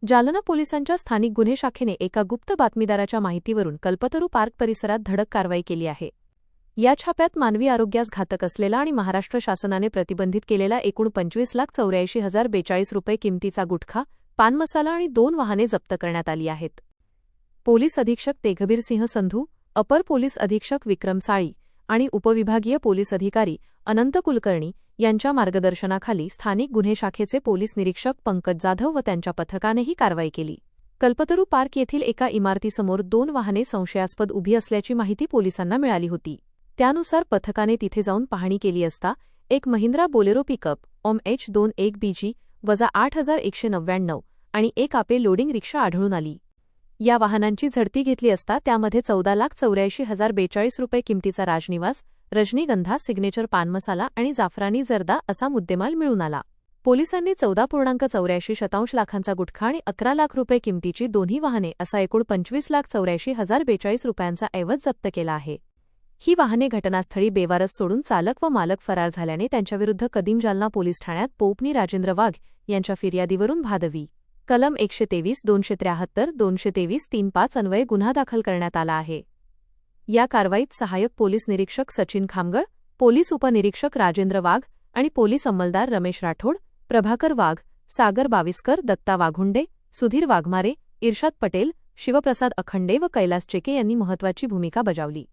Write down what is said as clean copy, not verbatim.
जालना पोलिसांच्या स्थानिक गुन्हे शाखेने एका गुप्त बातमीदाराच्या माहितीवरून कल्पतरू पार्क परिसरात धडक कारवाई केली आहे. या छाप्यात मानवी आरोग्यास घातक असलेला आणि महाराष्ट्र शासनाने प्रतिबंधित केलेला एकूण 25,84,042 रुपये किमतीचा गुटखा, पान मसाला आणि 2 वाहने जप्त करण्यात आली आहेत. पोलीस अधीक्षक तेघबीर सिंह संधू, अपर पोलीस अधीक्षक विक्रम साळी आणि उपविभागीय पोलीस अधिकारी अनंत कुलकर्णी यांच्या मार्गदर्शनाखाली स्थानिक गुन्हे शाखेचे पोलीस निरीक्षक पंकज जाधव व त्यांच्या पथकाने ही कारवाई केली. कल्पतरू पार्क येथील एका इमारतीसमोर 2 वाहने संशयास्पद उभी असल्याची माहिती पोलिसांना मिळाली होती. त्यानुसार पथकाने तिथे जाऊन पाहणी केली असता एक महिंद्रा बोलेरो पिकअप OM-H21BG-8199 आणि एक आपे लोडिंग रिक्षा आढळून आली. या वाहनांची झडती घेतली असता त्यामध्ये 14,84,042 रुपये किमतीचा राजनिवास, रजनीगंधा, सिग्नेचर पान मसाला आणि जाफरानी जर्दा असा मुद्देमाल मिळून आला. पोलिसांनी 14.84 लाखांचा गुटखा आणि 11 लाख रुपये किमतीची दोन्ही वाहने असा एकूण 25,84,042 रुपयांचा ऐवज जप्त केला आहे. ही वाहने घटनास्थळी बेवारस सोडून चालक व मालक फरार झाल्याने त्यांच्याविरुद्ध कदीम जालना पोलीस ठाण्यात पोपनी राजेंद्र वाघ यांच्या फिर्यादीवरून भादवी, कलम 123, 273, 223, 35 अन्वये गुन्हा दाखल करण्यात आला आहे. या कारवाईत सहाय्यक पोलीस निरीक्षक सचिन खामगळ, पोलीस उपनिरीक्षक राजेंद्र वाघ आणि पोलीस अंमलदार रमेश राठोड, प्रभाकर वाघ, सागर बाविस्कर, दत्ता वाघुंडे, सुधीर वाघमारे, इर्शाद पटेल, शिवप्रसाद अखंडे व कैलास चेके यांनी महत्त्वाची भूमिका बजावली.